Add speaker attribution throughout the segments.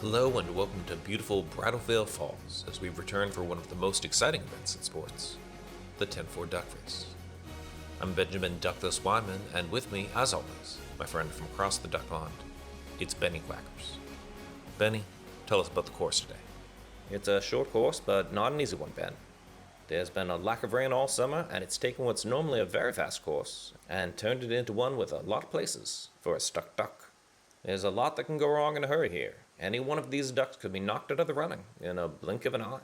Speaker 1: Hello and welcome to beautiful Bridalveil Falls as we return for one of the most exciting events in sports, the 10-4 Duck Race. I'm Benjamin Duckless Wyman, and with me, as always, my friend from across the duck pond, it's Benny Quackers. Benny, tell us about the course today.
Speaker 2: It's a short course, but not an easy one, Ben. There's been a lack of rain all summer, and it's taken what's normally a very fast course and turned it into one with a lot of places for a stuck duck. There's a lot that can go wrong in a hurry here. Any one of these ducks could be knocked out of the running in a blink of an eye.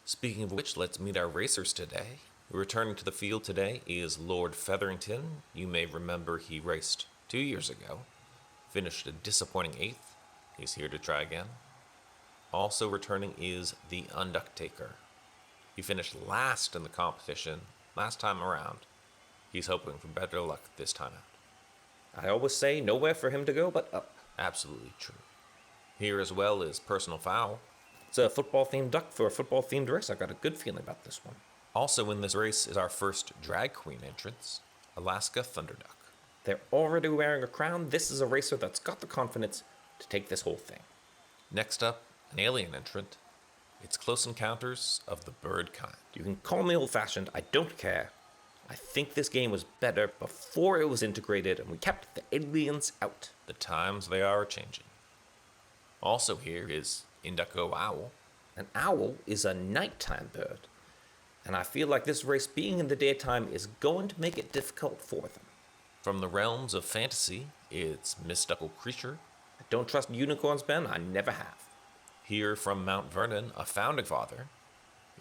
Speaker 1: Speaking of which, let's meet our racers today. Returning to the field today is Lord Featherington. You may remember he raced 2 years ago, finished a disappointing 8th. He's here to try again. Also returning is the Unducktaker. He finished last in the competition last time around. He's hoping for better luck this time out.
Speaker 2: I always say nowhere for him to go but up.
Speaker 1: Absolutely true. Here as well is Personal Foul.
Speaker 2: It's a football-themed duck for a football-themed race. I got a good feeling about this one.
Speaker 1: Also in this race is our first drag queen entrance, Alaska Thunderduck.
Speaker 2: They're already wearing a crown. This is a racer that's got the confidence to take this whole thing.
Speaker 1: Next up, an alien entrant. It's Close Encounters of the Bird Kind.
Speaker 2: You can call me old-fashioned. I don't care. I think this game was better before it was integrated and we kept the aliens out.
Speaker 1: The times they are changing. Also here is Indigo Owl.
Speaker 2: An owl is a nighttime bird, and I feel like this race being in the daytime is going to make it difficult for them.
Speaker 1: From the realms of fantasy, it's Mystical Creature.
Speaker 2: I don't trust unicorns, Ben. I never have.
Speaker 1: Here from Mount Vernon, a founding father,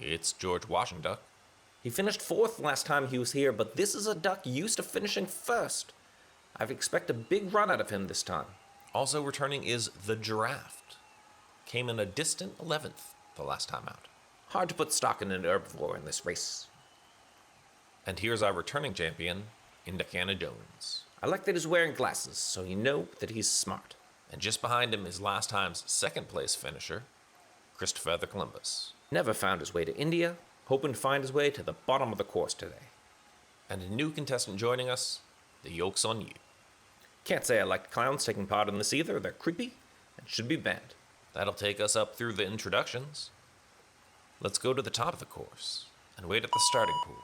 Speaker 1: it's George Washington.
Speaker 2: He finished 4th last time he was here, but this is a duck used to finishing 1st. I expect a big run out of him this time.
Speaker 1: Also returning is the Giraffe. Came in a distant 11th the last time out.
Speaker 2: Hard to put stock in an herbivore in this race.
Speaker 1: And here's our returning champion, Indiana Jones.
Speaker 2: I like that he's wearing glasses, so you know that he's smart.
Speaker 1: And just behind him is last time's second place finisher, Christopher Columbus.
Speaker 2: Never found his way to India, hoping to find his way to the bottom of the course today.
Speaker 1: And a new contestant joining us, the Yolks on You.
Speaker 2: Can't say I like clowns taking part in this either. They're creepy and should be banned.
Speaker 1: That'll take us up through the introductions. Let's go to the top of the course and wait at the starting pool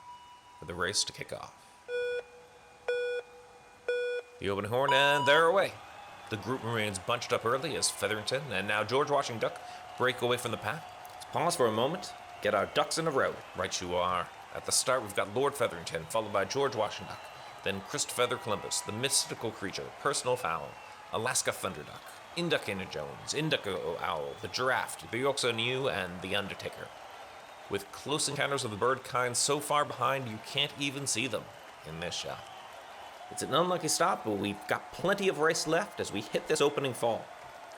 Speaker 1: for the race to kick off. The open horn, and they're away. The group remains bunched up early as Featherington and now George Washington Duck break away from the pack.
Speaker 2: Let's pause for a moment, get our ducks in a row.
Speaker 1: Right you are. At the start, we've got Lord Featherington, followed by George Washington Duck, then Christopher Columbus, the Mystical Creature, Personal Foul, Alaska Thunderduck, Indiana Jones, Indigo Owl, the Giraffe, the Yolks on You, and the Undertaker. With Close Encounters of the Bird Kind so far behind, you can't even see them in this shot.
Speaker 2: It's an unlucky stop, but we've got plenty of race left as we hit this opening fall.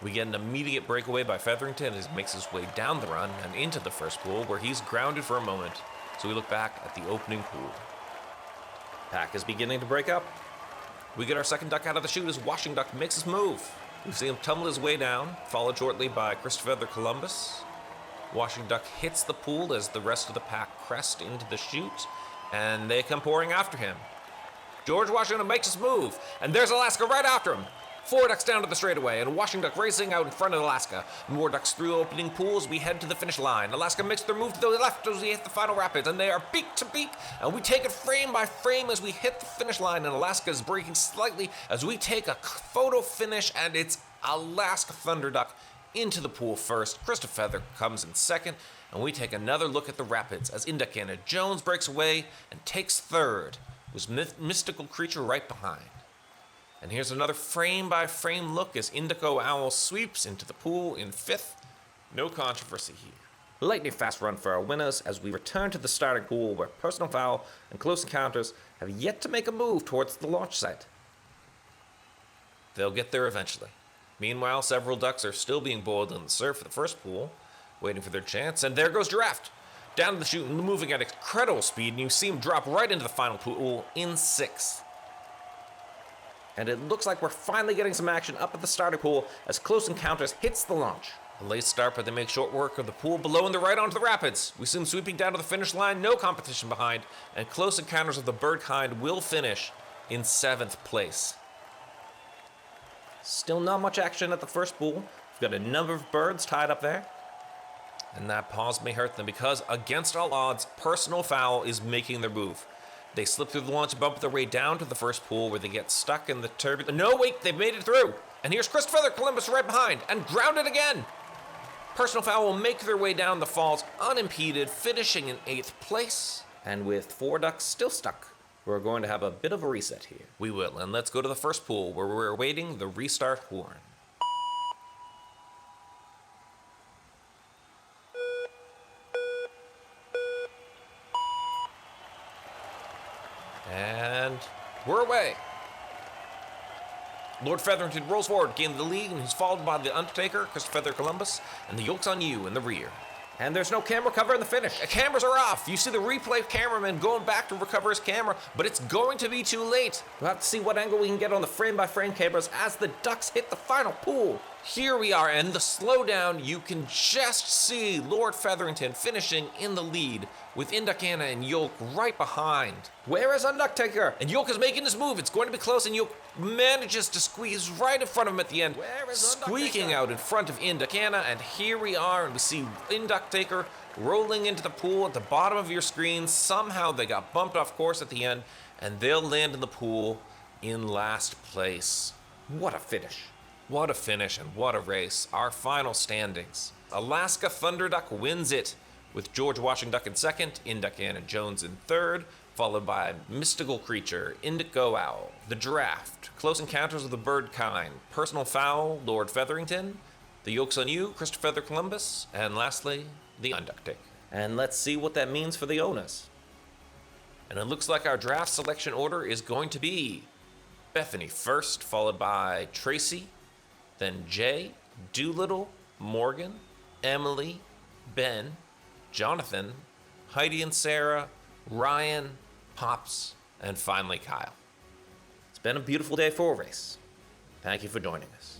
Speaker 1: We get an immediate breakaway by Featherington as he makes his way down the run and into the first pool, where he's grounded for a moment, so we look back at the opening pool.
Speaker 2: Pack is beginning to break up.
Speaker 1: We get our second duck out of the chute as Washington Duck makes his move. We see him tumble his way down, followed shortly by Christopher Columbus. Washington Duck hits the pool as the rest of the pack crest into the chute, and they come pouring after him. George Washington makes his move, and there's Alaska right after him. 4 ducks down to the straightaway, and Washington Duck racing out in front of Alaska. More ducks through the opening pools, we head to the finish line. Alaska makes their move to the left as we hit the final rapids, and they are beak to beak, and we take it frame by frame as we hit the finish line, and Alaska is braking slightly as we take a photo finish, and it's Alaska Thunderduck into the pool first. Christopher Feather comes in second, and we take another look at the rapids as Indiana Jones breaks away and takes third, with Mystical Creature right behind. And here's another frame-by-frame look as Indigo Owl sweeps into the pool in 5th. No controversy here.
Speaker 2: Lightning fast run for our winners as we return to the starting pool where Personal Foul and Close Encounters have yet to make a move towards the launch site.
Speaker 1: They'll get there eventually. Meanwhile, several ducks are still being boiled in the surf for the first pool, waiting for their chance, and there goes Giraffe. Down to the chute and moving at incredible speed, and you see him drop right into the final pool in 6th.
Speaker 2: And it looks like we're finally getting some action up at the starting pool as Close Encounters hits the launch.
Speaker 1: A late start, but they make short work of the pool below and they're right onto the rapids. We see them sweeping down to the finish line, no competition behind, and Close Encounters of the Bird Kind will finish in 7th place.
Speaker 2: Still not much action at the first pool. We've got a number of birds tied up there.
Speaker 1: And that pause may hurt them because, against all odds, Personal Foul is making their move. They slip through the launch and bump their way down to the first pool where they get stuck in the turbulence. No, wait, they've made it through. And here's Christopher Columbus right behind and grounded again. Personal Foul will make their way down the falls unimpeded, finishing in 8th place.
Speaker 2: And with 4 ducks still stuck, we're going to have a bit of a reset here.
Speaker 1: We will, and let's go to the first pool where we're awaiting the restart horn. And we're away. Lord Featherington rolls forward, gaining the lead, and he's followed by the Undertaker, Christopher Columbus, and the Yoke's on You in the rear.
Speaker 2: And there's no camera cover in the finish.
Speaker 1: The cameras are off. You see the replay cameraman going back to recover his camera, but it's going to be too late.
Speaker 2: We'll have to see what angle we can get on the frame-by-frame cameras as the ducks hit the final pool.
Speaker 1: Here we are, and the slowdown, you can just see Lord Featherington finishing in the lead with Indukana and Yoke right behind.
Speaker 2: Where is Undertaker?
Speaker 1: And Yoke is making his move. It's going to be close, and Yoke manages to squeeze right in front of him at the end,
Speaker 2: Where is
Speaker 1: squeaking
Speaker 2: Undertaker?
Speaker 1: out in front of Indukana. And here we are, and we see Undertaker rolling into the pool at the bottom of your screen. Somehow they got bumped off course at the end, and they'll land in the pool in last place.
Speaker 2: What a finish.
Speaker 1: What a finish and what a race. Our final standings. Alaska Thunderduck wins it with George Washington in second, Indukana Jones in third, followed by Mystical Creature, Indigo Owl, The Draft, Close Encounters of the Bird Kind, Personal Foul, Lord Featherington, The Yoke's on You, Christopher Columbus, and lastly, The Undertaker.
Speaker 2: And let's see what that means for the owners.
Speaker 1: And it looks like our draft selection order is going to be Bethany first, followed by Tracy, then Jay, Doolittle, Morgan, Emily, Ben, Jonathan, Heidi and Sarah, Ryan, Pops, and finally Kyle.
Speaker 2: It's been a beautiful day for a race. Thank you for joining us.